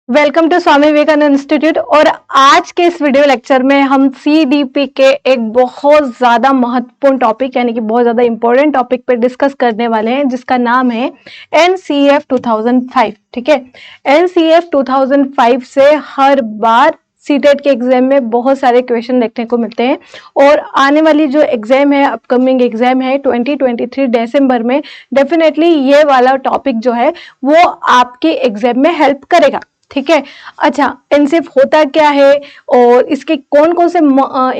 Welcome to Swami Vivekananda institute. और आज के इस वीडियो लेक्चर में हम सीडीपी के एक बहुत ज्यादा महत्वपूर्ण टॉपिक यानी कि बहुत ज्यादा इंपॉर्टेंट टॉपिक पे डिस्कस करने वाले हैं, जिसका नाम है एनसीएफ 2005। ठीक है, एनसीएफ 2005 से हर बार सीटेट के एग्जाम में बहुत सारे क्वेश्चन देखने को मिलते हैं और आने वाली जो एग्जाम है, अपकमिंग एग्जाम है 2023 दिसंबर में, डेफिनेटली ये वाला टॉपिक जो है वो आपके एग्जाम में हेल्प करेगा। ठीक है, अच्छा, एनसीएफ होता क्या है और इसके कौन कौन से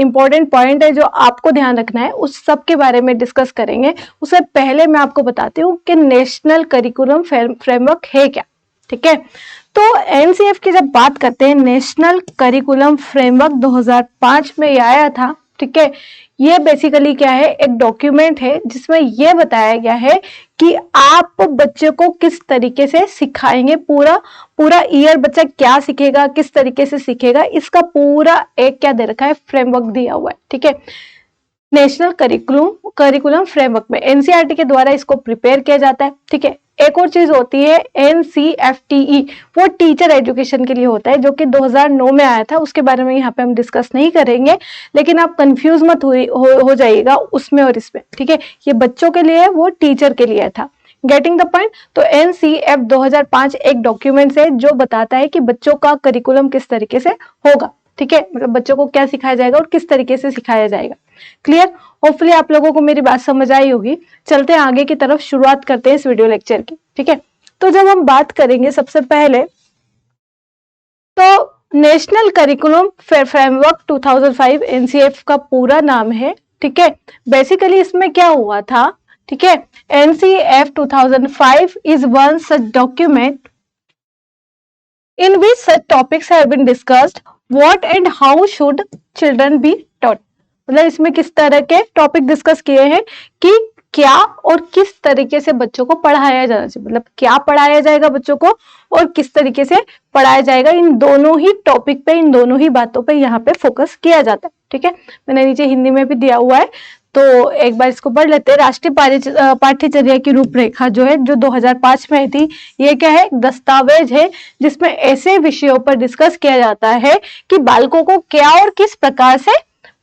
इंपॉर्टेंट पॉइंट है जो आपको ध्यान रखना है, उस सब के बारे में डिस्कस करेंगे। उससे पहले मैं आपको बताती हूँ कि नेशनल करिकुलम फ्रेमवर्क है क्या। ठीक है, तो एनसीएफ की जब बात करते हैं, नेशनल करिकुलम फ्रेमवर्क 2005 में ये आया था। ठीक है, ये बेसिकली क्या है, एक डॉक्यूमेंट है जिसमें यह बताया गया है कि आप बच्चे को किस तरीके से सिखाएंगे, पूरा ईयर बच्चा क्या सीखेगा, किस तरीके से सीखेगा, इसका पूरा एक क्या दे रखा है, फ्रेमवर्क दिया हुआ है। ठीक है, नेशनल करिकुलम फ्रेमवर्क में एनसीईआरटी के द्वारा इसको प्रिपेयर किया जाता है। ठीक है, एक और चीज होती है एनसीएफटीई, वो टीचर एजुकेशन के लिए होता है, जो कि 2009 में आया था। उसके बारे में यहाँ पे हम डिस्कस नहीं करेंगे, लेकिन आप कंफ्यूज मत हो जाइएगा उसमें और इसमें। ठीक है, ये बच्चों के लिए है, वो टीचर के लिए था। Getting the point. तो एनसीएफ 2005 एक डॉक्यूमेंट है जो बताता है कि बच्चों का करिकुलम किस तरीके से होगा। ठीक है, मतलब बच्चों को क्या सिखाया जाएगा और किस तरीके से सिखाया जाएगा। क्लियर? होपफुली आप लोगों को मेरी बात समझ आई होगी। चलते हैं आगे की तरफ, शुरुआत करते हैं इस वीडियो लेक्चर की। ठीक है, तो जब हम बात करेंगे सबसे पहले, तो नेशनल करिकुलम फ्रेमवर्क 2005 एनसीएफ का पूरा नाम है। ठीक है, बेसिकली इसमें क्या हुआ था, ठीक है, NCF 2005 is one such document in which such topics have been discussed, what and how should children be taught। मतलब इसमें किस तरह के टॉपिक डिस्कस किए हैं कि क्या और किस तरीके से बच्चों को पढ़ाया जाना चाहिए, मतलब क्या पढ़ाया जाएगा बच्चों को और किस तरीके से पढ़ाया जाएगा। इन दोनों ही टॉपिक पे, इन दोनों ही बातों पे यहाँ पे फोकस किया जाता है। ठीक है, मैंने नीचे हिंदी में भी दिया हुआ है, तो एक बार इसको पढ़ लेते हैं। राष्ट्रीय पाठ्यचर्या की रूपरेखा जो है, जो 2005 में थी, ये क्या है, दस्तावेज है जिसमें ऐसे विषयों पर डिस्कस किया जाता है कि बालकों को क्या और किस प्रकार से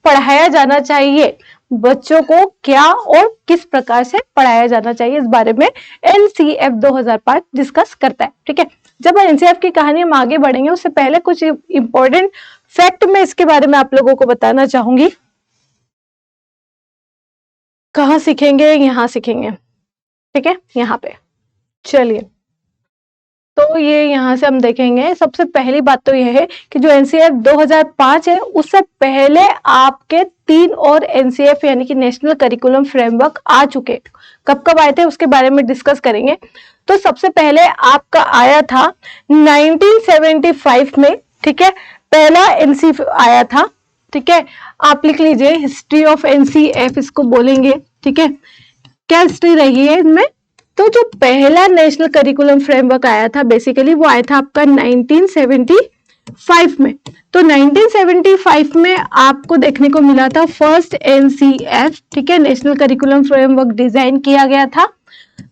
पढ़ाया जाना चाहिए, बच्चों को क्या और किस प्रकार से पढ़ाया जाना चाहिए, इस बारे में एनसीएफ 2005 डिस्कस करता है। ठीक है, जब एनसीएफ की कहानी हम आगे बढ़ेंगे, उससे पहले कुछ इंपॉर्टेंट फैक्ट मैं इसके बारे में आप लोगों को बताना चाहूंगी। कहाँ सीखेंगे, यहाँ सीखेंगे। ठीक है, यहाँ पे चलिए, तो ये यहाँ से हम देखेंगे। सबसे पहली बात तो ये है कि जो एनसीएफ 2005 है, उससे पहले आपके 3 और एनसीएफ यानी कि नेशनल करिकुलम फ्रेमवर्क आ चुके। कब कब आए थे उसके बारे में डिस्कस करेंगे। तो सबसे पहले आपका आया था 1975 में। ठीक है, पहला एनसीएफ आया था। ठीक है, आप लिख लीजिए, हिस्ट्री ऑफ एनसीएफ इसको बोलेंगे। ठीक है, क्या हिस्ट्री रही है इनमें। तो जो पहला नेशनल करिकुलम फ्रेमवर्क आया था, बेसिकली वो आया था आपका 1975 में। तो 1975 में आपको देखने को मिला था फर्स्ट एनसीएफ। ठीक है, नेशनल करिकुलम फ्रेमवर्क डिजाइन किया गया था।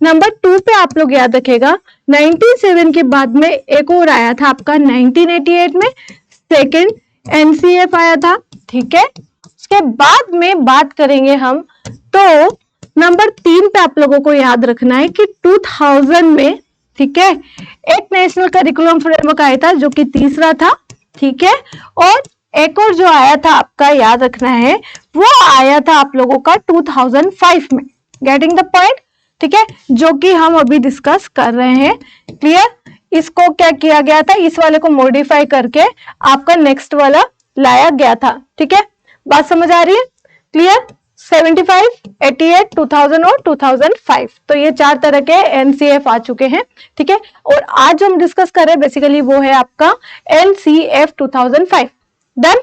नंबर 2 पे आप लोग याद रखेगा, 97 के बाद में एक और आया था आपका 1988 में, सेकेंड एनसीएफ आया था। ठीक है, उसके बाद में बात करेंगे हम, तो नंबर 3 पे आप लोगों को याद रखना है कि 2000 में, ठीक है, एक नेशनल करिकुलम फ्रेमवर्क आया था जो कि तीसरा था। ठीक है, और एक और जो आया था आपका, याद रखना है, वो आया था आप लोगों का 2005 में। Getting the point. ठीक है, जो कि हम अभी डिस्कस कर रहे हैं। क्लियर? इसको क्या किया गया था, इस वाले को मॉडिफाई करके आपका नेक्स्ट वाला लाया गया था। ठीक है, बात समझ आ रही है? क्लियर? 75, 88, 2000 और 2005, तो ये 4 तरह के एनसीएफ आ चुके हैं। ठीक है, और आज जो हम डिस्कस कर रहे हैं बेसिकली वो है आपका एनसीएफ 2005। डन।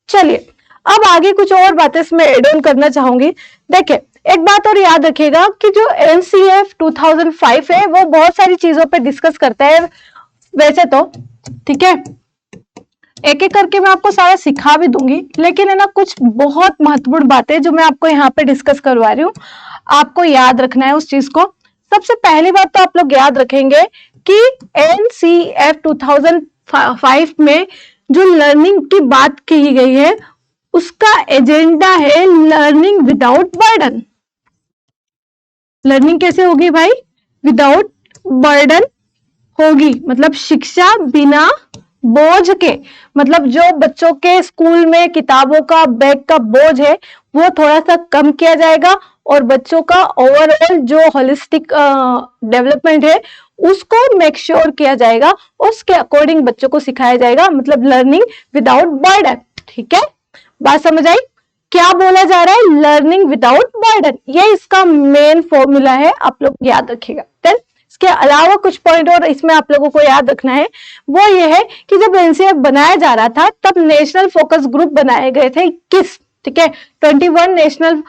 चलिए, अब आगे कुछ और बातें इसमें एड ऑन करना चाहूंगी। देखिए, एक बात और याद रखिएगा कि जो एनसीएफ 2005 है, वो बहुत सारी चीजों पे डिस्कस करता है वैसे तो। ठीक है, एक एक करके मैं आपको सारा सिखा भी दूंगी, लेकिन है ना, कुछ बहुत महत्वपूर्ण बातें जो मैं आपको यहाँ पे डिस्कस करवा रही हूँ, आपको याद रखना है उस चीज को। सबसे पहली बात तो आप लोग याद रखेंगे कि एनसीएफ 5 में जो लर्निंग की बात की गई है उसका एजेंडा है लर्निंग विदाउट बर्डन। लर्निंग कैसे होगी भाई? विदाउट बर्डन होगी, मतलब शिक्षा बिना बोझ के, मतलब जो बच्चों के स्कूल में किताबों का बैग का बोझ है वो थोड़ा सा कम किया जाएगा और बच्चों का ओवरऑल जो होलिस्टिक डेवलपमेंट है उसको मेक श्योर किया जाएगा, उसके अकॉर्डिंग बच्चों को सिखाया जाएगा, मतलब लर्निंग विदाउट बर्डन। ठीक है, बात समझ आई? क्या बोला जा रहा है? लर्निंग विदाउट बर्डन, ये इसका मेन फॉर्मूला है, आप लोग याद रखिएगा। देन इसके अलावा कुछ पॉइंट और इसमें आप लोगों को याद रखना है, वो ये है कि जब एनसीएफ बनाया जा रहा था तब नेशनल फोकस ग्रुप बनाए गए थे 21, ठीक है, 21 नेशनल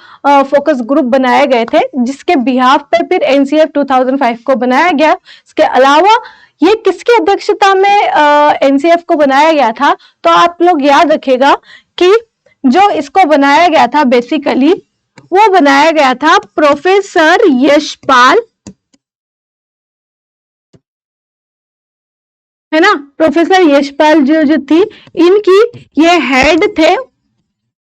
फोकस ग्रुप बनाए गए थे जिसके बिहाफ पे फिर एनसीएफ 2005 को बनाया गया। इसके अलावा ये किसकी अध्यक्षता में एनसीएफ को बनाया गया था? तो आप लोग याद रखिएगा कि जो इसको बनाया गया था बेसिकली वो बनाया गया था प्रोफेसर यशपाल, है ना, प्रोफेसर यशपाल जो थी इनकी ये हेड थे।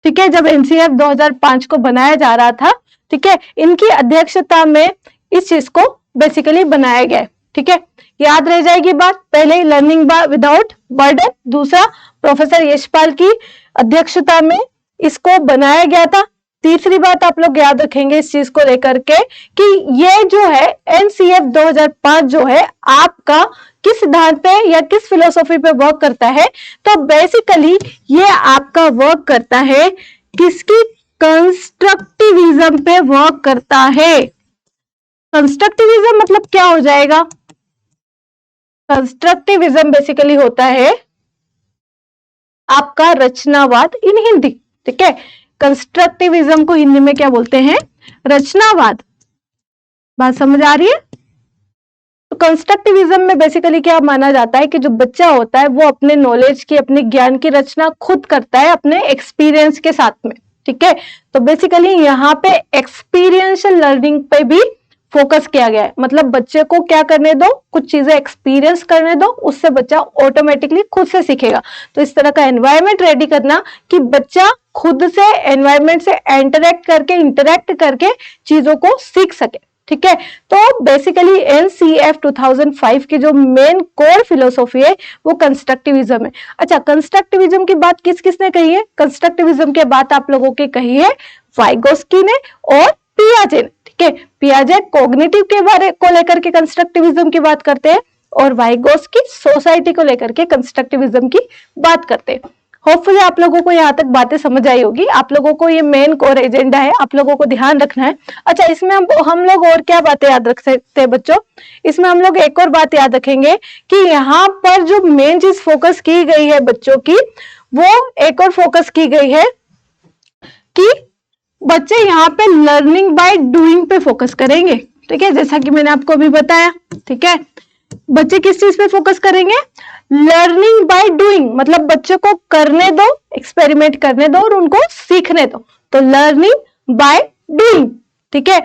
ठीक है, जब एनसीएफ 2005 को बनाया जा रहा था, ठीक है, इनकी अध्यक्षता में इस चीज को बेसिकली बनाया गया। ठीक है, याद रह जाएगी बात, पहले लर्निंग विदाउट बर्डन, दूसरा प्रोफेसर यशपाल की अध्यक्षता में इसको बनाया गया था। तीसरी बात आप लोग याद रखेंगे इस चीज को लेकर के कि ये जो है एनसीएफ 2005 जो है आपका किस सिद्धांत पे या किस फिलोसॉफी पे वर्क करता है? तो बेसिकली ये आपका वर्क करता है किसकी? कंस्ट्रक्टिविज्म पे वर्क करता है। कंस्ट्रक्टिविज्म मतलब क्या हो जाएगा? कंस्ट्रक्टिविज्म बेसिकली होता है आपका रचनावाद इन हिंदी। ठीक है, कंस्ट्रक्टिविज्म को हिंदी में क्या बोलते हैं? रचनावाद। बात समझ आ रही है? तो कंस्ट्रक्टिविज्म में बेसिकली क्या माना जाता है कि जो बच्चा होता है वो अपने नॉलेज की, अपने ज्ञान की रचना खुद करता है अपने एक्सपीरियंस के साथ में। ठीक है, तो बेसिकली यहाँ पे एक्सपीरियंशियल लर्निंग पे भी फोकस किया गया है, मतलब बच्चे को क्या करने दो, कुछ चीजें एक्सपीरियंस करने दो, उससे बच्चा ऑटोमेटिकली खुद से सीखेगा। तो इस तरह का एनवायरनमेंट रेडी करना कि बच्चा खुद से एनवायरनमेंट से इंटरेक्ट करके चीजों को सीख सके। ठीक है, तो बेसिकली एनसीएफ 2005 की जो मेन कोर फिलोसॉफी है वो कंस्ट्रक्टिविज्म है। अच्छा, कंस्ट्रक्टिविज्म की बात किस किसने कही है? कंस्ट्रक्टिविज्म की बात आप लोगों की कही है वाइगोस्की ने और पियाजे ने। ठीक है, पियाजे कॉग्निटिव के बारे को लेकर के कंस्ट्रक्टिविज्म की बात करते हैं और वाइगोस्की सोसाइटी को लेकर के कंस्ट्रक्टिविज्म की बात करते हैं। होपफुली आप लोगों को यहाँ तक बातें समझ आई होगी। आप लोगों को ये मेन कोर एजेंडा है, आप लोगों को ध्यान रखना है। अच्छा, इसमें हम लोग और क्या बातें याद रख सकते हैं बच्चों? इसमें हम लोग एक और बात याद रखेंगे कि यहाँ पर जो मेन चीज फोकस की गई है बच्चों की, वो एक और फोकस की गई है कि बच्चे यहाँ पे लर्निंग बाय डूइंग पे फोकस करेंगे। ठीक है, जैसा कि मैंने आपको अभी बताया। ठीक है, बच्चे किस चीज पे फोकस करेंगे? लर्निंग बाय डूइंग, मतलब बच्चे को करने दो, एक्सपेरिमेंट करने दो और उनको सीखने दो। तो लर्निंग बाय डूइंग। ठीक है,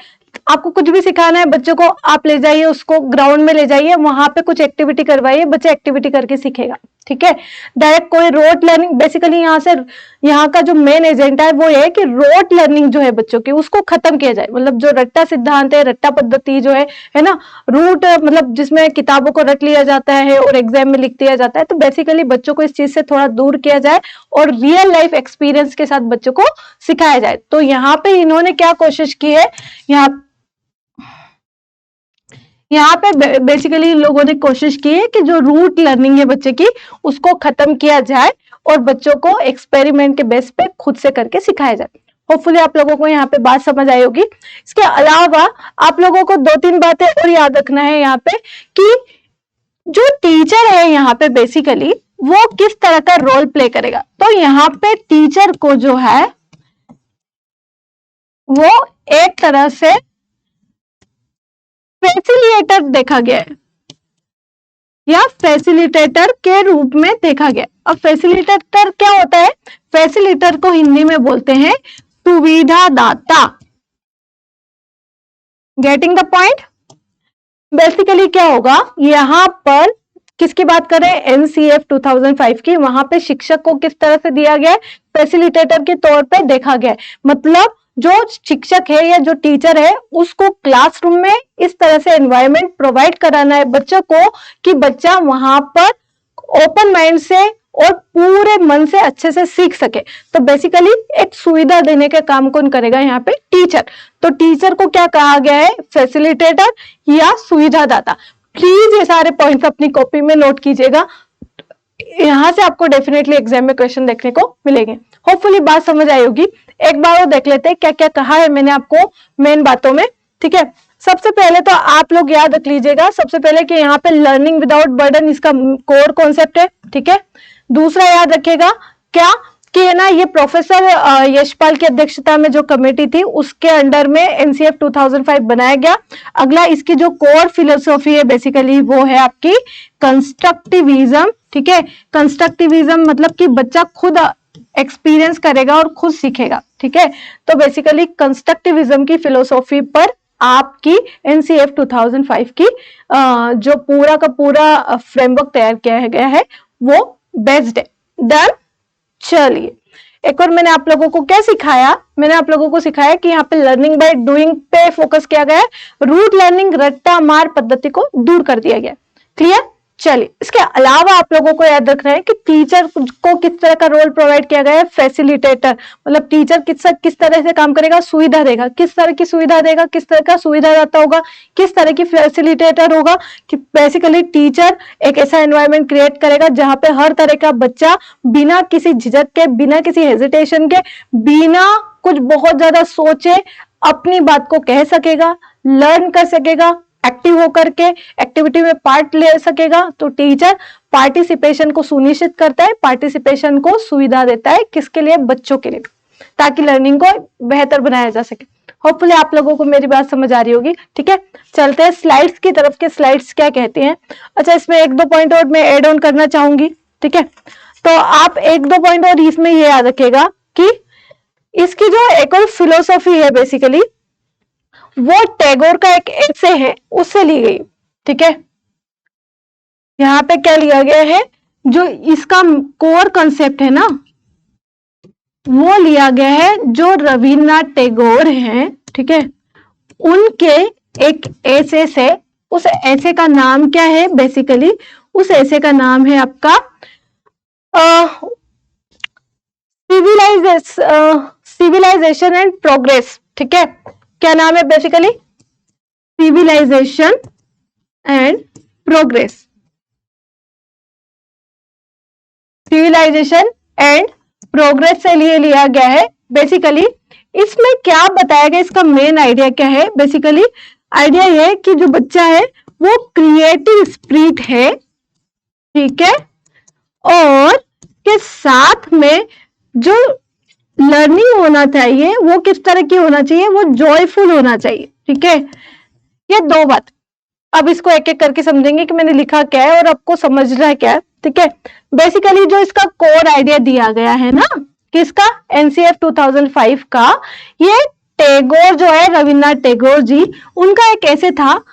आपको कुछ भी सिखाना है बच्चों को, आप ले जाइए उसको ग्राउंड में ले जाइए, वहां पे कुछ एक्टिविटी करवाइए, बच्चा एक्टिविटी करके सीखेगा। ठीक है, डायरेक्ट कोई रोट लर्निंग, बेसिकली यहाँ का जो मेन एजेंडा है वो ये है कि रोट लर्निंग जो है बच्चों की उसको खत्म किया जाए। मतलब जो रट्टा सिद्धांत है, रट्टा पद्धति जो है ना, रूट मतलब जिसमें किताबों को रट लिया जाता है और एग्जाम में लिख दिया जाता है, तो बेसिकली बच्चों को इस चीज से थोड़ा दूर किया जाए और रियल लाइफ एक्सपीरियंस के साथ बच्चों को सिखाया जाए। तो यहाँ पे इन्होंने क्या कोशिश की है, यहाँ पे बेसिकली लोगों ने कोशिश की है कि जो रूट लर्निंग है बच्चे की उसको खत्म किया जाए और बच्चों को एक्सपेरिमेंट के बेस पे खुद से करके सिखाया जाए। होपफुली आप लोगों को यहाँ पे बात समझ आई होगी। इसके अलावा आप लोगों को 2-3 बातें और याद रखना है यहाँ पे कि जो टीचर है यहाँ पे बेसिकली वो किस तरह का रोल प्ले करेगा। तो यहाँ पे टीचर को जो है वो एक तरह से फैसिलिटेटर देखा गया है या फैसिलिटेटर के रूप में देखा गया। अब फैसिलिटेटर क्या होता है? फैसिलिटेटर को हिंदी में बोलते हैं सुविधादाता। Getting the point? बेसिकली क्या होगा, यहां पर किसकी बात कर रहे हैं? एनसीएफ 2005 की। वहां पे शिक्षक को किस तरह से दिया गया है? फैसिलिटेटर के तौर पे देखा गया है। मतलब जो शिक्षक है या जो टीचर है उसको क्लासरूम में इस तरह से एनवायरनमेंट प्रोवाइड कराना है बच्चों को कि बच्चा वहां पर ओपन माइंड से और पूरे मन से अच्छे से सीख सके। तो बेसिकली एक सुविधा देने के काम कौन करेगा? यहाँ पे टीचर। तो टीचर को क्या कहा गया है? फैसिलिटेटर या सुविधादाता। प्लीज ये सारे पॉइंट्स अपनी कॉपी में नोट कीजिएगा, यहां से आपको डेफिनेटली एग्जाम में क्वेश्चन देखने को मिलेंगे। होपफुली बात समझ आई होगी। एक बार वो देख लेते हैं क्या क्या कहा है मैंने आपको मेन बातों में। ठीक है, सबसे पहले तो आप लोग याद रख लीजिएगा सबसे पहले कि यहाँ पे लर्निंग विदाउट बर्डन इसका कोर कॉन्सेप्ट है। ठीक है, दूसरा याद रखिएगा क्या कि ना ये प्रोफेसर यशपाल की अध्यक्षता में जो कमेटी थी उसके अंडर में एनसीएफ 2005 बनाया गया। अगला इसकी जो कोर फिलोसॉफी है बेसिकली वो है आपकी कंस्ट्रक्टिविज्म। ठीक है, कंस्ट्रक्टिविज्म मतलब कि बच्चा खुद एक्सपीरियंस करेगा और खुद सीखेगा। ठीक है, तो बेसिकली कंस्ट्रक्टिविज्म की फिलोसॉफी पर आपकी एनसीएफ 2005 की जो पूरा का पूरा फ्रेमवर्क तैयार किया गया है वो बेस्ड है। डन। चलिए, एक और मैंने आप लोगों को क्या सिखाया? मैंने आप लोगों को सिखाया कि यहाँ पे लर्निंग बाय डूइंग पे फोकस किया गया है, रूट लर्निंग रट्टा मार पद्धति को दूर कर दिया गया। क्लियर? चलिए, इसके अलावा आप लोगों को याद रखना है कि टीचर को किस तरह का रोल प्रोवाइड किया गया है? फैसिलिटेटर। मतलब टीचर किस तरह से काम करेगा? सुविधा देगा। किस तरह की सुविधा देगा? किस तरह का सुविधादाता होगा? किस तरह की फैसिलिटेटर होगा? कि बेसिकली टीचर एक ऐसा एनवायरनमेंट क्रिएट करेगा जहां पे हर तरह का बच्चा बिना किसी झिझक के, बिना किसी हेजिटेशन के, बिना कुछ बहुत ज्यादा सोचे अपनी बात को कह सकेगा, लर्न कर सकेगा, एक्टिव होकर के एक्टिविटी में पार्ट ले सकेगा। तो टीचर पार्टिसिपेशन को सुनिश्चित करता है, पार्टिसिपेशन को सुविधा देता है। किसके लिए? बच्चों के लिए, ताकि लर्निंग को बेहतर बनाया जा सके। होपफुली आप लोगों को मेरी बात समझ आ रही होगी। ठीक है, चलते हैं स्लाइड्स की तरफ के स्लाइड्स क्या कहते हैं। अच्छा, इसमें एक दो पॉइंट और मैं एड ऑन करना चाहूंगी। ठीक है, तो आप एक दो पॉइंट और इसमें ये याद रखेगा कि इसकी जो एक और फिलोसॉफी है बेसिकली वो टैगोर का एक ऐसे है उससे ली गई। ठीक है, यहाँ पे क्या लिया गया है? जो इसका कोर कॉन्सेप्ट है ना वो लिया गया है जो रविन्द्रनाथ टैगोर हैं। ठीक है, उनके एक ऐसे से, उस ऐसे का नाम क्या है? बेसिकली उस ऐसे का नाम है आपका सिविलाइजेशन एंड प्रोग्रेस। ठीक है, क्या नाम है basically? Civilisation and progress. Civilisation and progress से लिए लिया गया है। बेसिकली इसमें क्या बताया गया? इसका मेन आइडिया क्या है? बेसिकली आइडिया ये है कि जो बच्चा है वो क्रिएटिव स्पिरिट है। ठीक है, और के साथ में जो लर्निंग होना चाहिए वो किस तरह की होना चाहिए? वो जॉयफुल होना चाहिए। ठीक है, ये दो बात। अब इसको एक एक करके समझेंगे कि मैंने लिखा क्या है और आपको समझना है क्या है। ठीक है, बेसिकली जो इसका कोर आइडिया दिया गया है ना किसका? एनसीएफ 2005 का। ये टैगोर जो है रविन्द्रनाथ टैगोर जी, उनका एक ऐसे था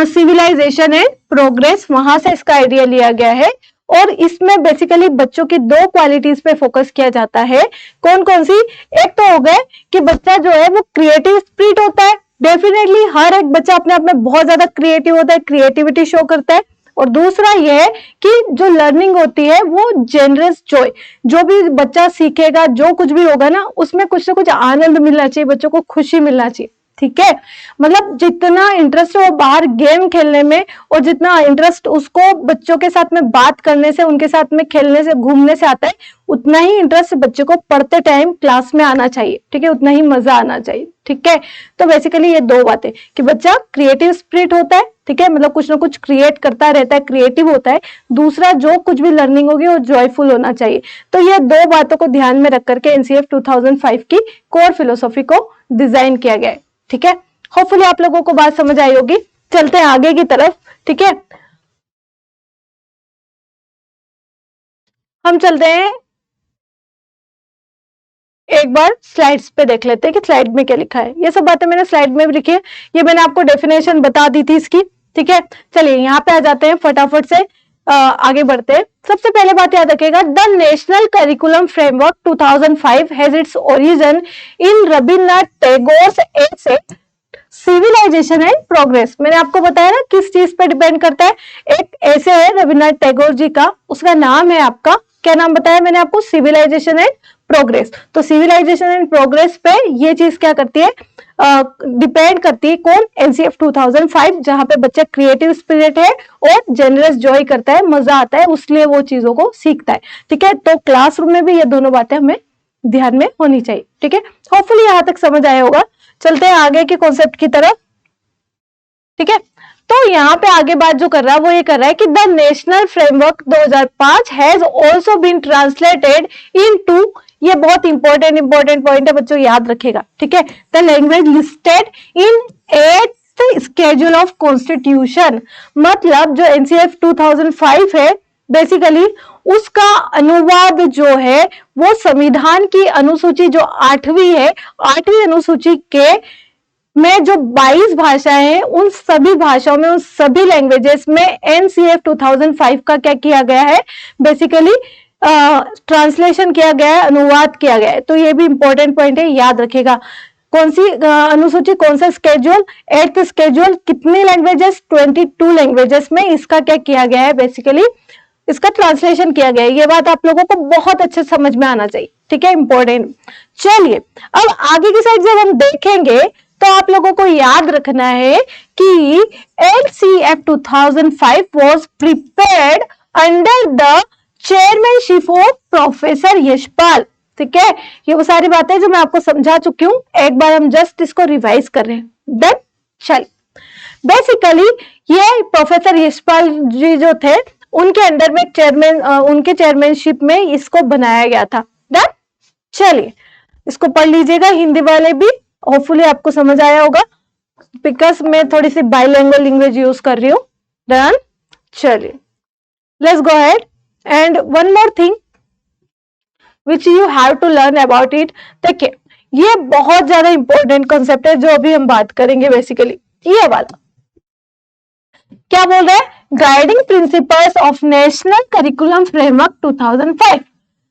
सिविलाइजेशन एंड प्रोग्रेस, वहां से इसका आइडिया लिया गया है। और इसमें बेसिकली बच्चों की दो क्वालिटीज पे फोकस किया जाता है। कौन कौन सी? एक तो हो गए कि बच्चा जो है वो क्रिएटिव स्पिरिट होता है। डेफिनेटली हर एक बच्चा अपने आप में बहुत ज्यादा क्रिएटिव होता है, क्रिएटिविटी शो करता है। और दूसरा यह है कि जो लर्निंग होती है वो जेनरस जॉय, जो भी बच्चा सीखेगा, जो कुछ भी होगा ना उसमें कुछ ना कुछ आनंद मिलना चाहिए, बच्चों को खुशी मिलना चाहिए। ठीक है, मतलब जितना इंटरेस्ट वो बाहर गेम खेलने में और जितना इंटरेस्ट उसको बच्चों के साथ में बात करने से, उनके साथ में खेलने से, घूमने से आता है, उतना ही इंटरेस्ट बच्चे को पढ़ते टाइम क्लास में आना चाहिए। ठीक है, उतना ही मजा आना चाहिए। ठीक है, तो बेसिकली ये दो बातें कि बच्चा क्रिएटिव स्पिरिट होता है। ठीक है, मतलब कुछ ना कुछ क्रिएट करता रहता है, क्रिएटिव होता है। दूसरा, जो कुछ भी लर्निंग होगी वो जॉयफुल होना चाहिए। तो ये दो बातों को ध्यान में रख करके एनसीएफ 2005 की कोर फिलोसॉफी को डिजाइन किया गया है। ठीक है, होपफुली आप लोगों को बात समझ आई होगी। चलते हैं आगे की तरफ। ठीक है, हम चलते हैं एक बार स्लाइड्स पे देख लेते हैं कि स्लाइड में क्या लिखा है। ये सब बातें मैंने स्लाइड में भी लिखी है, ये मैंने आपको डेफिनेशन बता दी थी इसकी। ठीक है, चलिए यहाँ पे आ जाते हैं, फटाफट से आगे बढ़ते हैं। सबसे पहले बात याद रखिएगा, the national curriculum framework 2005 has its origin in Rabindranath Tagore essay civilisation and progress. मैंने आपको बताया ना किस चीज पे डिपेंड करता है, एक ऐसे है रविन्द्रनाथ टैगोर जी का, उसका नाम है आपका, क्या नाम बताया मैंने आपको, सिविलाइजेशन एंड प्रोग्रेस। तो सिविलाइजेशन एंड प्रोग्रेस पे ये चीज क्या करती है, डिपेंड करती है, कौन, एनसीएफ 2005, जहां पे बच्चा क्रिएटिव स्पिरिट है और जेनरस जॉय करता है, मजा आता है, उसलिए वो चीजों को सीखता है। ठीक है, तो क्लासरूम में भी ये दोनों बातें हमें ध्यान में होनी चाहिए। ठीक है, होपफुली यहां तक समझ आया होगा। चलते हैं आगे के कॉन्सेप्ट की तरफ। ठीक है, तो यहाँ पे आगे बात जो कर रहा है वो ये कर रहा है कि the national framework 2005 has also been translated into, ये बहुत इंपॉर्टेंट पॉइंट है बच्चों, याद रखेगा। ठीक है, the language listed in 8th schedule of constitution, मतलब जो एनसीएफ 2005 है बेसिकली उसका अनुवाद जो है वो संविधान की अनुसूची जो 8वीं है, 8वीं अनुसूची के में जो 22 भाषाएं हैं, उन सभी भाषाओं में, उन सभी लैंग्वेजेस में एनसीएफ 2005 का क्या किया गया है, बेसिकली ट्रांसलेशन किया गया है, अनुवाद किया गया है। तो ये भी इंपॉर्टेंट पॉइंट है, याद रखेगा। कौन सी अनुसूची, कौन सा स्केड्यूल, 8th स्केड्यूल, कितनी लैंग्वेजेस, 22 लैंग्वेजेस में इसका क्या किया गया है, बेसिकली इसका ट्रांसलेशन किया गया है। ये बात आप लोगों को बहुत अच्छे समझ में आना चाहिए। ठीक है, इंपॉर्टेंट। चलिए अब आगे की साइड जब हम देखेंगे तो आप लोगों को याद रखना है कि NCF 2005 was prepared under the chairmanship of professor Yashpal. ठीक है, ये वो सारी बातें जो मैं आपको समझा चुकी हूं, एक बार हम जस्ट इसको रिवाइज कर रहे हैं। देन चलिए, बेसिकली ये प्रोफेसर यशपाल जी जो थे उनके अंडर में चेयरमैन, उनके चेयरमैनशिप में इसको बनाया गया था। डन, चलिए इसको पढ़ लीजिएगा, हिंदी वाले भी, होपफुली आपको समझ आया होगा, बिकॉज मैं थोड़ी सी बाइलिंगुअल लैंग्वेज यूज कर रही हूँ। डन, चलिए let's go ahead. And one more thing which you have to learn about it, देखिए ये बहुत ज्यादा इंपॉर्टेंट कॉन्सेप्ट है जो अभी हम बात करेंगे। बेसिकली ये वाला क्या बोल रहे हैं, guiding principles of national curriculum framework 2005,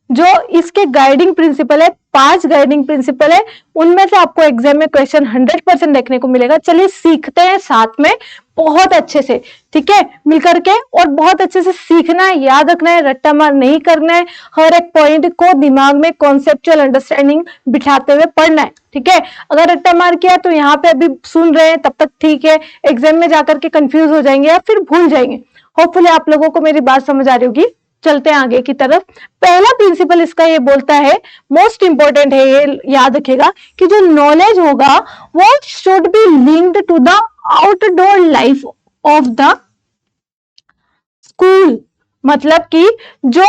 जो इसके गाइडिंग प्रिंसिपल है, 5 गाइडिंग प्रिंसिपल है, उनमें से आपको एग्जाम में क्वेश्चन 100% देखने को मिलेगा। चलिए सीखते हैं साथ में बहुत अच्छे से, ठीक है, मिलकर के, और बहुत अच्छे से सीखना है, याद रखना है, रट्टा मार नहीं करना है, हर एक पॉइंट को दिमाग में कॉन्सेप्चुअल अंडरस्टैंडिंग बिठाते हुए पढ़ना है। ठीक है, अगर रट्टा मार किया तो यहाँ पे अभी सुन रहे हैं तब तक ठीक है, एग्जाम में जाकर के कंफ्यूज हो जाएंगे या फिर भूल जाएंगे। होपफुली आप लोगों को मेरी बात समझ आ रही होगी। चलते हैं आगे की तरफ। पहला प्रिंसिपल इसका ये बोलता है, मोस्ट इंपॉर्टेंट है, ये याद रखेगा कि जो नॉलेज होगा वो should be linked to the outdoor life of the school, मतलब कि जो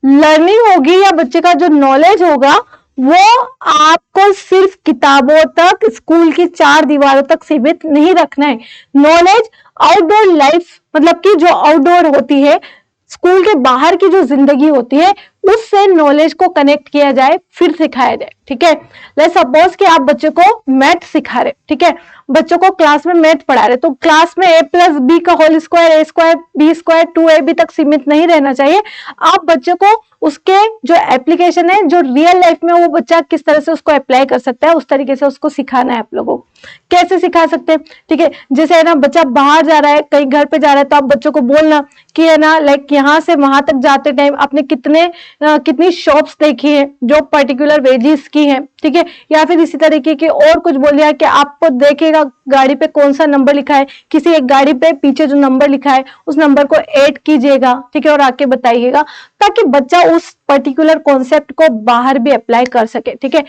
लर्निंग होगी या बच्चे का जो नॉलेज होगा वो आपको सिर्फ किताबों तक, स्कूल की 4 दीवारों तक सीमित नहीं रखना है। नॉलेज आउटडोर लाइफ, मतलब कि जो आउटडोर होती है, स्कूल के बाहर की जो जिंदगी होती है, उससे नॉलेज को कनेक्ट किया जाए, फिर सिखाया जाए। ठीक है, लेट्स सपोज कि आप बच्चे को मैथ सिखा रहे, ठीक है, बच्चों को क्लास में मैथ पढ़ा रहे, तो क्लास में a+b का whole square, a² b² 2ab तक सीमित नहीं रहना चाहिए। आप बच्चे को उसके जो एप्लीकेशन है, जो रियल लाइफ में वो बच्चा किस तरह से उसको अप्लाई कर सकता है, उस तरीके से उसको सिखाना है। आप लोगों को कैसे सिखा सकते हैं, ठीक है, जैसे है ना, बच्चा बाहर जा रहा है, कहीं घर पे जा रहा है, तो आप बच्चों को बोलना कि है ना, लाइक यहाँ से वहां तक जाते टाइम आपने कितनी शॉप्स देखी है जो पर्टिकुलर वेजिस की है, ठीक है, या फिर इसी तरीके की और कुछ बोल दिया कि आपको देखेगा गाड़ी पे कौन सा नंबर लिखा है, किसी एक गाड़ी पे पीछे जो नंबर लिखा है उस नंबर को ऐड कीजिएगा, ठीक है, और आके बताइएगा, ताकि बच्चा उस पर्टिकुलर कॉन्सेप्ट को बाहर भी अप्लाई कर सके। ठीक है,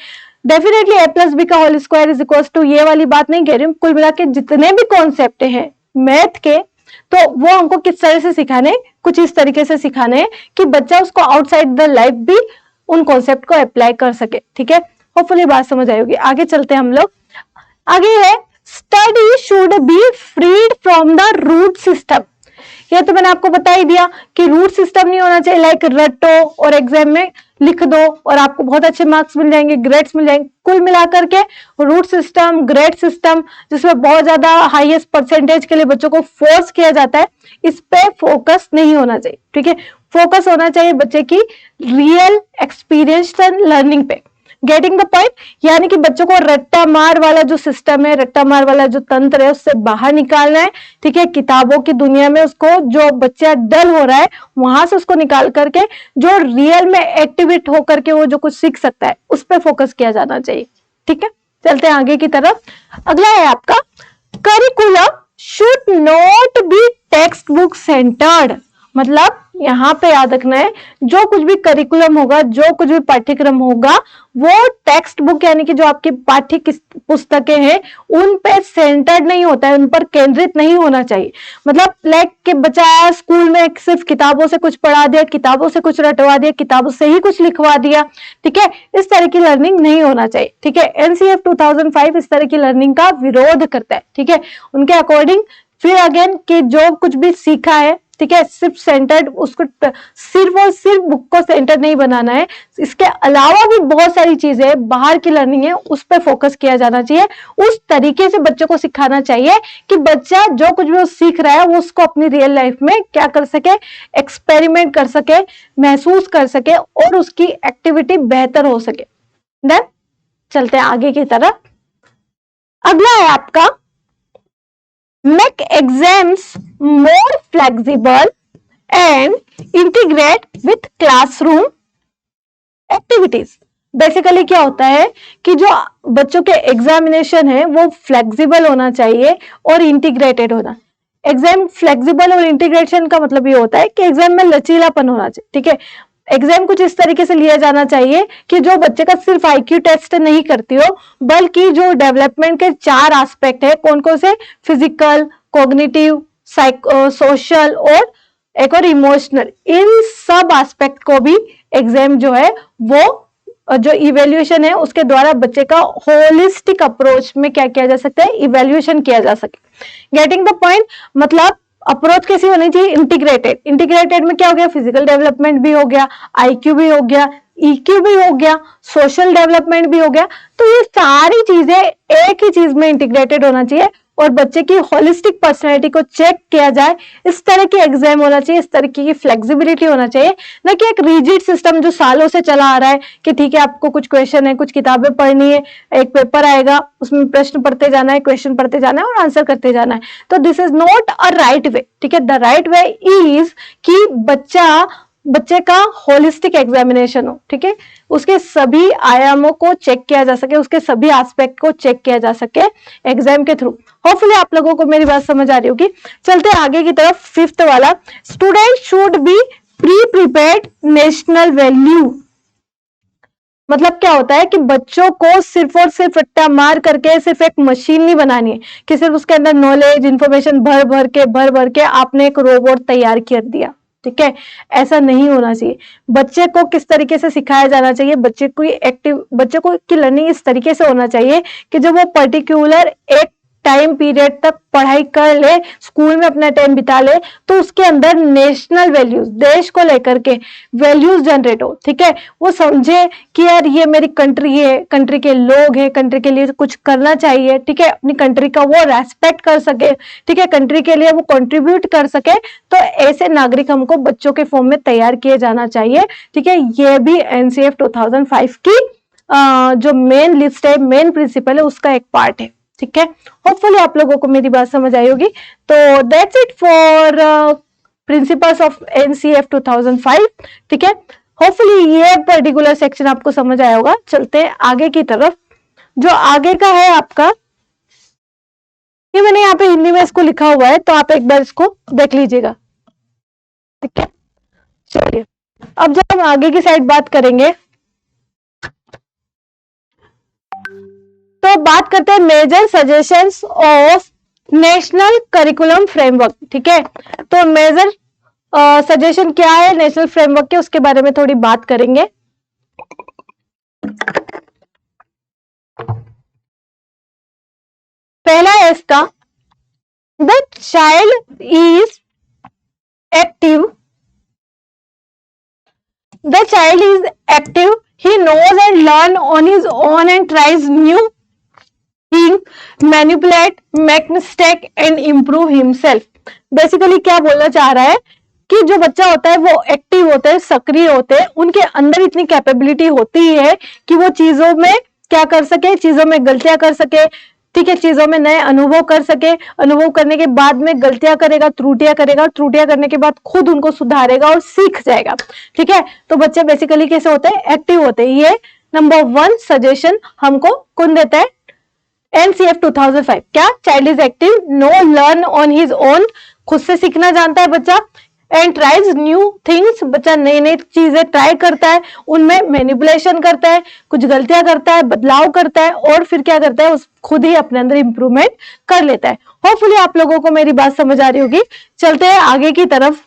डेफिनेटली a+b का whole square is equal to, ये वाली बात नहीं कह रही हूँ, कुल मिला के जितने भी कॉन्सेप्ट हैं मैथ के, तो वो हमको किस तरह से सिखाने, कुछ इस तरीके से सिखाने हैं कि बच्चा उसको आउटसाइड द लाइफ भी उन कॉन्सेप्ट को अप्लाई कर सके। ठीक है, होपफुली बात समझ आई होगी। आगे चलते हैं हम लोग। आगे है, study should be freed from the rote system. ये तो मैंने आपको बता ही दिया कि रूट सिस्टम नहीं होना चाहिए, लाइक रटो और एग्जाम में लिख दो और आपको बहुत अच्छे मार्क्स मिल जाएंगे, ग्रेड्स मिल जाएंगे। कुल मिलाकर के रूट सिस्टम, ग्रेड सिस्टम, जिसमें बहुत ज्यादा हाईएस्ट परसेंटेज के लिए बच्चों को फोर्स किया जाता है, इस पे फोकस नहीं होना चाहिए। ठीक है, फोकस होना चाहिए बच्चे की रियल एक्सपीरियंशियल लर्निंग पे। गेटिंग द पॉइंट, यानी कि बच्चों को रट्टा मार वाला जो सिस्टम है, रट्टा मार वाला जो तंत्र है, उससे बाहर निकालना है। ठीक है, किताबों की दुनिया में उसको, जो बच्चा डल हो रहा है वहां से उसको निकाल करके जो रियल में एक्टिवेट होकर के वो जो कुछ सीख सकता है उस पर फोकस किया जाना चाहिए। ठीक है, चलते हैं आगे की तरफ। अगला है आपका curriculum should not be text book centred. मतलब यहाँ पे याद रखना है, जो कुछ भी करिकुलम होगा, जो कुछ भी पाठ्यक्रम होगा, वो टेक्स्ट बुक यानी कि जो आपकी पाठ्य पुस्तकें हैं उन पे सेंटर्ड नहीं होता है, उन पर केंद्रित नहीं होना चाहिए। मतलब लाइक कि बच्चा स्कूल में सिर्फ किताबों से कुछ पढ़ा दिया, किताबों से कुछ रटवा दिया, किताबों से ही कुछ लिखवा दिया। ठीक है, इस तरह की लर्निंग नहीं होना चाहिए। ठीक है, एनसीएफ 2005 इस तरह की लर्निंग का विरोध करता है। ठीक है, उनके अकॉर्डिंग फिर अगेन कि जो कुछ भी सीखा है, ठीक है, सिर्फ सेंटर्ड, उसको सिर्फ और सिर्फ बुक को सेंटर नहीं बनाना है, इसके अलावा भी बहुत सारी चीजें बाहर की लर्निंग है उस पर फोकस किया जाना चाहिए। उस तरीके से बच्चों को सिखाना चाहिए कि बच्चा जो कुछ भी वो सीख रहा है वो उसको अपनी रियल लाइफ में क्या कर सके, एक्सपेरिमेंट कर सके, महसूस कर सके और उसकी एक्टिविटी बेहतर हो सके। देन चलते हैं आगे की तरफ। अगला है आपका make exams more flexible and integrate with classroom activities। Basically क्या होता है कि जो बच्चों के एग्जामिनेशन है वो फ्लेक्सिबल होना चाहिए और इंटीग्रेटेड होना। एग्जाम फ्लेक्सिबल और इंटीग्रेशन का मतलब ये होता है कि एग्जाम में लचीलापन होना चाहिए। ठीक है, एग्जाम कुछ इस तरीके से लिया जाना चाहिए कि जो बच्चे का सिर्फ आईक्यू टेस्ट नहीं करती हो, बल्कि जो डेवलपमेंट के 4 एस्पेक्ट है, कौन कौन से, फिजिकल, कॉग्निटिव, सोशल और एक और इमोशनल, इन सब एस्पेक्ट को भी एग्जाम जो है वो जो इवेल्युएशन है उसके द्वारा बच्चे का होलिस्टिक अप्रोच में क्या किया जा सकता है, इवेल्युएशन किया जा सके। गेटिंग द पॉइंट, मतलब अप्रोच कैसी होनी चाहिए, इंटीग्रेटेड। इंटीग्रेटेड में क्या हो गया, फिजिकल डेवलपमेंट भी हो गया, आईक्यू भी हो गया, ईक्यू भी हो गया, सोशल डेवलपमेंट भी हो गया। तो ये सारी चीजें एक ही चीज में इंटीग्रेटेड होना चाहिए और बच्चे की होलिस्टिक पर्सनैलिटी को चेक किया जाए, इस तरह की एग्जाम होना चाहिए, इस तरीके की फ्लेक्सिबिलिटी होना चाहिए। न कि एक रिजिड सिस्टम जो सालों से चला आ रहा है कि ठीक है आपको कुछ क्वेश्चन है, कुछ किताबें पढ़नी है, एक पेपर आएगा उसमें प्रश्न पढ़ते जाना है, क्वेश्चन पढ़ते जाना है और आंसर करते जाना है। तो this is not a right way. ठीक है, द राइट वे इज कि बच्चे का होलिस्टिक एग्जामिनेशन हो। ठीक है, उसके सभी आयामों को चेक किया जा सके, उसके सभी एस्पेक्ट को चेक किया जा सके एग्जाम के थ्रू। होपफुली आप लोगों को मेरी बात समझ आ रही होगी। चलते हैं आगे की तरफ। फिफ्थ वाला, student should be pre prepared national value. मतलब क्या होता है कि बच्चों को सिर्फ और सिर्फ रट्टा मार करके सिर्फ एक मशीन नहीं बनानी है कि सिर्फ उसके अंदर नॉलेज, इंफॉर्मेशन भर भर के आपने एक रोबोट तैयार कर दिया। ठीक है, ऐसा नहीं होना चाहिए। बच्चे को किस तरीके से सिखाया जाना चाहिए, बच्चे को की लर्निंग इस तरीके से होना चाहिए कि जब वो पर्टिकुलर एक टाइम पीरियड तक पढ़ाई कर ले, स्कूल में अपना टाइम बिता ले, तो उसके अंदर नेशनल वैल्यूज, देश को लेकर के वैल्यूज जनरेट हो। ठीक है, वो समझे कि यार ये मेरी कंट्री है, कंट्री के लोग हैं, कंट्री के लिए कुछ करना चाहिए। ठीक है, अपनी कंट्री का वो रेस्पेक्ट कर सके। ठीक है, कंट्री के लिए वो कंट्रीब्यूट कर सके। तो ऐसे नागरिक हमको बच्चों के फॉर्म में तैयार किए जाना चाहिए। ठीक है, ये भी एनसीएफ 2005 की जो मेन लिस्ट है, मेन प्रिंसिपल है, उसका एक पार्ट है। ठीक है, होपफुली आप लोगों को मेरी बात समझ आई होगी। तो that's it for principles of NCF 2005। ठीक है, होपफुली ये पर्टिकुलर सेक्शन आपको समझ आया होगा। चलते हैं आगे की तरफ। जो आगे का है आपका, ये मैंने यहाँ पे हिंदी में इसको लिखा हुआ है, तो आप एक बार इसको देख लीजिएगा। ठीक है, चलिए अब जब हम आगे की साइड बात करेंगे तो बात करते हैं major suggestions of national curriculum framework. ठीक है, तो मेजर सजेशन क्या है नेशनल फ्रेमवर्क के, उसके बारे में थोड़ी बात करेंगे। पहला है इसका, the child is active The child is active. He knows and learn on his own and tries new things, manipulate, make mistake and improve himself. Basically क्या बोलना चाह रहा है कि जो बच्चा होता है वो एक्टिव होते हैं, सक्रिय होते हैं, उनके अंदर इतनी कैपेबिलिटी होती है कि वो चीजों में क्या कर सके, चीजों में गलतियां कर सके, ठीक है, चीजों में नए अनुभव कर सके, अनुभव करने के बाद में गलतियां करेगा, त्रुटियां करेगा, त्रुटियां करने के बाद खुद उनको सुधारेगा और सीख जाएगा। ठीक है, तो बच्चे बेसिकली कैसे होते हैं, एक्टिव होते हैं। ये नंबर 1 सजेशन हमको कौन देता है, NCF 2005। क्या, child is active, know learn on his own, खुद से सीखना जानता है बच्चा, एंड ट्राइज न्यू थिंग्स, बच्चा नई नई चीजें ट्राई करता है, उनमें मैनिपुलेशन करता है, कुछ गलतियां करता है, बदलाव करता है और फिर क्या करता है, उस खुद ही अपने अंदर इंप्रूवमेंट कर लेता है। होपफुली आप लोगों को मेरी बात समझ आ रही होगी। चलते हैं आगे की तरफ।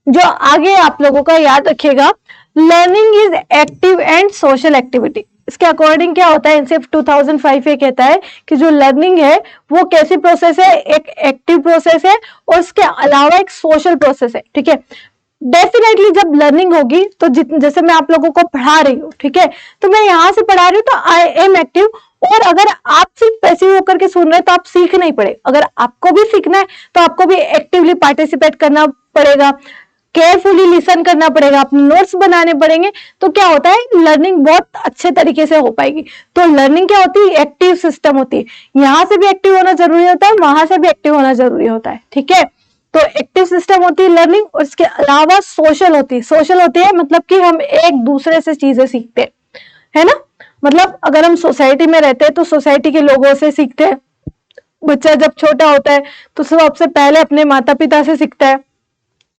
जो आगे आप लोगों का याद रखिएगा, learning is active and social activity. इसके अकॉर्डिंग क्या होता है, एनसीएफ 2005 ये कहता है कि जो लर्निंग है वो कैसी प्रोसेस है, एक एक्टिव प्रोसेस है और इसके अलावा एक सोशल प्रोसेस है। ठीक है, डेफिनेटली जब लर्निंग होगी तो जैसे मैं आप लोगों को पढ़ा रही हूँ, ठीक है, तो मैं यहां से पढ़ा रही हूँ तो आई एम एक्टिव, और अगर आप सिर्फ पैसिव होकर के सुन रहे हैं तो आप सीख नहीं पड़े। अगर आपको भी सीखना है तो आपको भी एक्टिवली पार्टिसिपेट करना पड़ेगा, केयरफुली लिसन करना पड़ेगा, अपने नोट्स बनाने पड़ेंगे, तो क्या होता है, लर्निंग बहुत अच्छे तरीके से हो पाएगी। तो लर्निंग क्या होती है, एक्टिव सिस्टम होती है। यहां से भी एक्टिव होना जरूरी होता है, वहां से भी एक्टिव होना जरूरी होता है। ठीक है, तो एक्टिव सिस्टम होती है लर्निंग, और इसके अलावा सोशल होती है। सोशल होती है मतलब कि हम एक दूसरे से चीजें सीखते हैं, है ना। मतलब अगर हम सोसाइटी में रहते हैं तो सोसाइटी के लोगों से सीखते हैं। बच्चा जब छोटा होता है तो सबसे पहले अपने माता पिता से सीखता है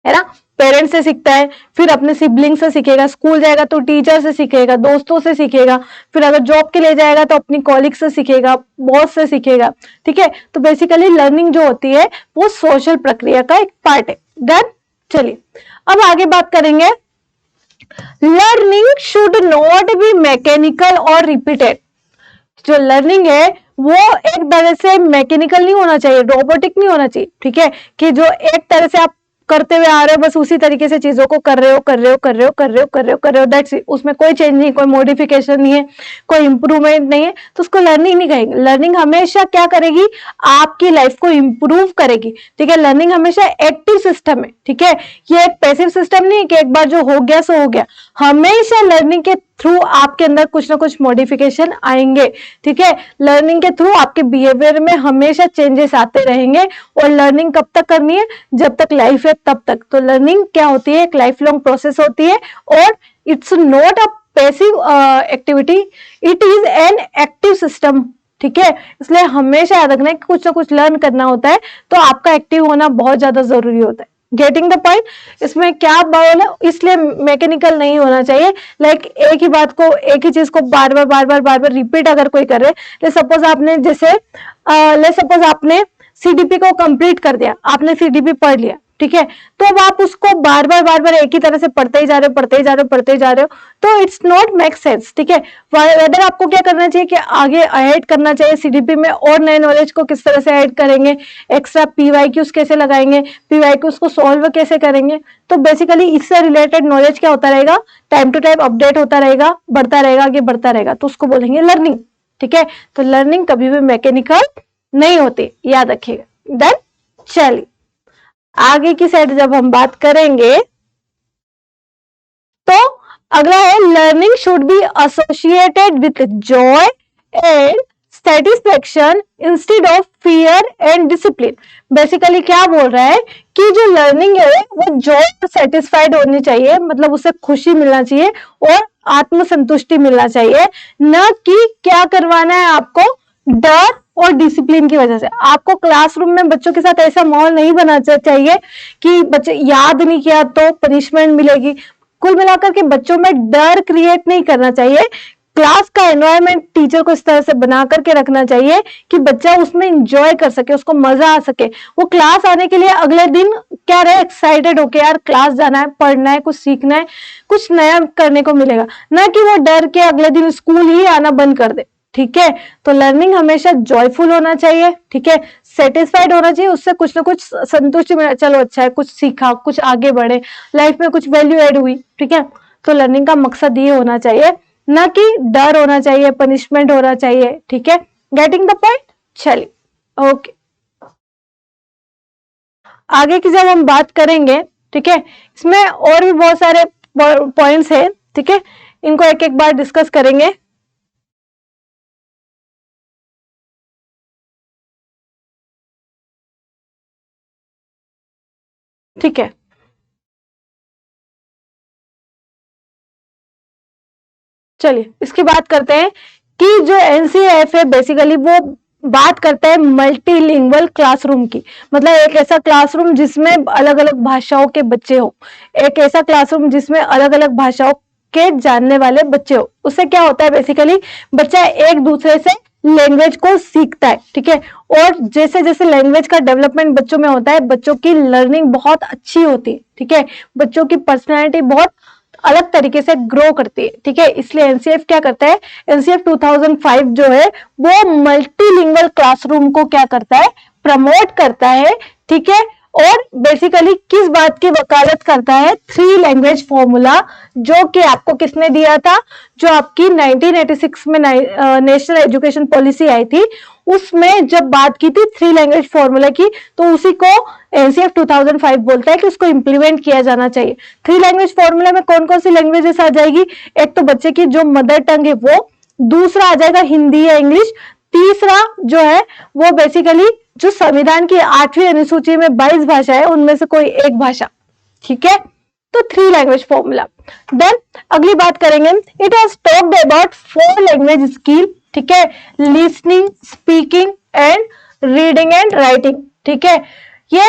ना, पेरेंट्स से सीखता है, फिर अपने सिबलिंग से सीखेगा, स्कूल जाएगा तो टीचर से सीखेगा, दोस्तों से सीखेगा, फिर अगर जॉब के लिए जाएगा तो अपनी कॉलीग से सीखेगा, बॉस से सीखेगा। ठीक है, तो बेसिकली लर्निंग जो होती है वो सोशल प्रक्रिया का एक पार्ट है। डन, चलिए अब आगे बात करेंगे। Learning should not be mechanical और रिपीटेड। जो लर्निंग है वो एक तरह से मैकेनिकल नहीं होना चाहिए, रोबोटिक नहीं होना चाहिए। ठीक है, कि जो एक तरह से आप करते हुए आ रहे हो, बस उसी तरीके से चीजों को कर रहे हो, दैट्स इट। उसमें कोई चेंज नहीं, कोई मॉडिफिकेशन नहीं है, कोई इंप्रूवमेंट नहीं है, तो उसको लर्निंग नहीं कहेंगे। लर्निंग हमेशा क्या करेगी, आपकी लाइफ को इंप्रूव करेगी। ठीक है, लर्निंग हमेशा एक्टिव सिस्टम है। ठीक है, ये एक पैसिव सिस्टम नहीं है कि एक बार जो हो गया सो हो गया। हमेशा लर्निंग के थ्रू आपके अंदर कुछ ना कुछ मॉडिफिकेशन आएंगे। ठीक है, लर्निंग के थ्रू आपके बिहेवियर में हमेशा चेंजेस आते रहेंगे। और लर्निंग कब तक करनी है, जब तक लाइफ है तब तक। तो लर्निंग क्या होती है, एक लाइफ लॉन्ग प्रोसेस होती है, और it's not a passive activity, it is an active system. ठीक है, इसलिए हमेशा याद रखना है कि कुछ ना कुछ लर्न करना होता है, तो आपका एक्टिव होना बहुत ज्यादा जरूरी होता है। गेटिंग द पॉइंट, इसमें क्या बोला, इसलिए मैकेनिकल नहीं होना चाहिए। लाइक एक ही बात को, एक ही चीज को बार बार रिपीट अगर कोई करे, ले सपोज आपने जैसे ले सपोज आपने सीडीपी को कंप्लीट कर दिया, आपने सीडीपी पढ़ लिया। ठीक है, तो अब आप उसको बार बार एक ही तरह से पढ़ते ही जा रहे हो, तो इट्स नॉट मेक सेंस। ठीक है, वेदर आपको क्या करना चाहिए कि आगे ऐड करना चाहिए सीडीपी में, और नए नॉलेज को किस तरह से ऐड करेंगे, एक्स्ट्रा पीवाईक्यूज कैसे लगाएंगे, पीवाईक्यूज को सॉल्व कैसे करेंगे। तो बेसिकली इससे रिलेटेड नॉलेज क्या होता रहेगा, टाइम टू टाइम अपडेट होता रहेगा, बढ़ता रहेगा, आगे बढ़ता रहेगा, तो उसको बोलेंगे लर्निंग। ठीक है, तो लर्निंग कभी भी मैकेनिकल नहीं होती, याद रखिएगा। देन चलिए आगे की साइड जब हम बात करेंगे तो अगला है, learning should be associated with Joy and satisfaction instead of fear and discipline. Basically क्या बोल रहा है कि जो लर्निंग है वो जॉय सेटिस्फाइड होनी चाहिए, मतलब उसे खुशी मिलना चाहिए और आत्मसंतुष्टि मिलना चाहिए, न कि क्या करवाना है आपको, डर और डिसिप्लिन की वजह से। आपको क्लासरूम में बच्चों के साथ ऐसा माहौल नहीं बनाना चाहिए कि बच्चे याद नहीं किया तो पनिशमेंट मिलेगी। कुल मिलाकर के बच्चों में डर क्रिएट नहीं करना चाहिए। क्लास का एनवायरनमेंट टीचर को इस तरह से बना करके रखना चाहिए कि बच्चा उसमें एंजॉय कर सके, उसको मजा आ सके, वो क्लास आने के लिए अगले दिन क्या रहे, एक्साइटेड होके यार क्लास जाना है, पढ़ना है, कुछ सीखना है, कुछ नया करने को मिलेगा, ना कि वो डर के अगले दिन स्कूल ही आना बंद कर दे। ठीक है, तो लर्निंग हमेशा जॉयफुल होना चाहिए। ठीक है, सेटिस्फाइड होना चाहिए, उससे कुछ ना कुछ संतुष्टि मिले, चलो अच्छा है, कुछ सीखा, कुछ आगे बढ़े, लाइफ में कुछ वैल्यू ऐड हुई। ठीक है, तो लर्निंग का मकसद ये होना चाहिए, ना कि डर होना चाहिए, पनिशमेंट होना चाहिए। ठीक है, गेटिंग द पॉइंट। चलिए, ओके, आगे की जब हम बात करेंगे, ठीक है, इसमें और भी बहुत सारे पॉइंट्स हैं। ठीक है, इनको एक एक बार डिस्कस करेंगे। ठीक है, चलिए इसकी बात करते हैं कि जो एनसीएफ है बेसिकली वो बात करता है मल्टीलिंगुअल क्लासरूम की। मतलब एक ऐसा क्लासरूम जिसमें अलग अलग भाषाओं के बच्चे हो, एक ऐसा क्लासरूम जिसमें अलग अलग भाषाओं के जानने वाले बच्चे हो। उससे क्या होता है, बेसिकली बच्चा एक दूसरे से लैंग्वेज को सीखता है। ठीक है, और जैसे जैसे लैंग्वेज का डेवलपमेंट बच्चों में होता है, बच्चों की लर्निंग बहुत अच्छी होती है। ठीक है, बच्चों की पर्सनैलिटी बहुत अलग तरीके से ग्रो करती है। ठीक है, इसलिए एनसीएफ क्या करता है, एनसीएफ 2005 जो है वो मल्टीलिंगुअल क्लासरूम को क्या करता है, प्रमोट करता है। ठीक है, और बेसिकली किस बात की वकालत करता है, 3 लैंग्वेज फॉर्मूला, जो कि आपको किसने दिया था, जो आपकी 1986 में नेशनल एजुकेशन पॉलिसी आई थी, उसमें जब बात की थी 3 लैंग्वेज फॉर्मूला की, तो उसी को एनसीएफ 2005 बोलता है कि उसको इंप्लीमेंट किया जाना चाहिए। 3 लैंग्वेज फॉर्मूला में कौन कौन सी लैंग्वेजेस आ जाएगी, एक तो बच्चे की जो मदर टंग है वो, दूसरा आ जाएगा हिंदी या इंग्लिश, तीसरा जो है वो बेसिकली जो संविधान की 8वीं अनुसूची में 22 भाषा है उनमें से कोई एक भाषा। ठीक है, तो 3 लैंग्वेज फॉर्मूला। देन अगली बात करेंगे, it has talked about 4 language skill. ठीक है, listening, speaking and reading and writing. ठीक है, ये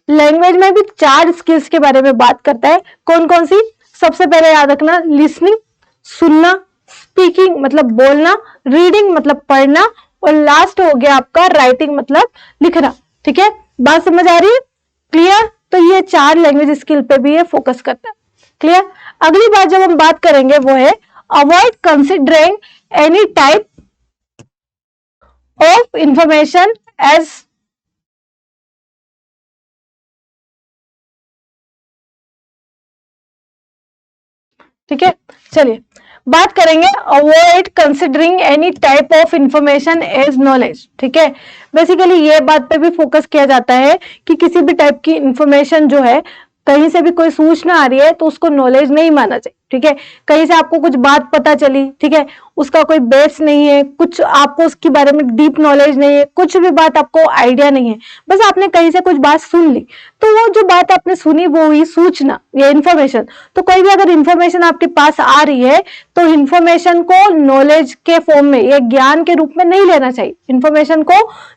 लैंग्वेज में भी 4 स्किल्स के बारे में बात करता है। कौन कौन सी, सबसे पहले याद रखना, लिसनिंग सुनना, स्पीकिंग मतलब बोलना, रीडिंग मतलब पढ़ना, और लास्ट हो गया आपका राइटिंग मतलब लिखना। ठीक है, बात समझ आ रही है, क्लियर। तो ये 4 लैंग्वेज स्किल पे भी ये फोकस करता है। क्लियर। अगली बात जब हम बात करेंगे वो है avoid considering any type of information as, ठीक है, चलिए बात करेंगे avoid considering any type of information as knowledge. ठीक है, बेसिकली ये बात पे भी फोकस किया जाता है कि किसी भी टाइप की इंफॉर्मेशन जो है, कहीं से भी कोई सूचना आ रही है तो उसको नॉलेज नहीं माना चाहिए। ठीक है, कहीं से आपको कुछ बात पता चली, ठीक है, उसका कोई बेस नहीं है, कुछ आपको उसके बारे में डीप नॉलेज नहीं है, कुछ भी बात आपको आइडिया नहीं है, बस आपने कहीं से कुछ बात सुन ली, तो वो जो बात आपने सुनी वो हुई सूचना या इंफॉर्मेशन। तो कोई भी अगर इंफॉर्मेशन आपके पास आ रही है तो इंफॉर्मेशन को नॉलेज के फॉर्म में या ज्ञान के रूप में नहीं लेना चाहिए। इंफॉर्मेशन को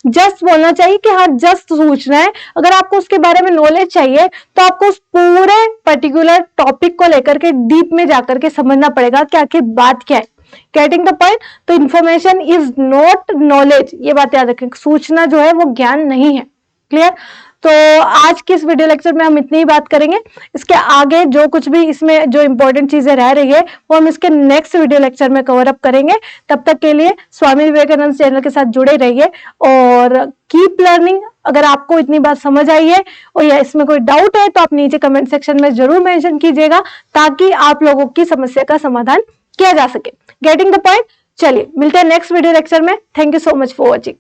जस्ट बोलना चाहिए कि हाँ जस्ट सूचना है। अगर आपको उसके बारे में नॉलेज चाहिए तो आपको उस पूरे पर्टिकुलर टॉपिक को लेकर के डीप में जाकर के समझना पड़ेगा कि आखिर बात क्या है। Getting the point. तो इंफॉर्मेशन इज नॉट नॉलेज, ये बात याद रखें। सूचना जो है वो ज्ञान नहीं है। क्लियर। तो आज के इस वीडियो लेक्चर में हम इतनी ही बात करेंगे। इसके आगे जो कुछ भी इसमें जो इंपॉर्टेंट चीजें रह रही है वो हम इसके नेक्स्ट वीडियो लेक्चर में कवर अप करेंगे। तब तक के लिए स्वामी विवेकानंद चैनल के साथ जुड़े रहिए और कीप लर्निंग। अगर आपको इतनी बात समझ आई है और या इसमें कोई डाउट है तो आप नीचे कमेंट सेक्शन में जरूर मेंशन कीजिएगा ताकि आप लोगों की समस्या का समाधान किया जा सके। Getting the point. चलिए मिलते हैं नेक्स्ट वीडियो लेक्चर में। Thank you so much for watching.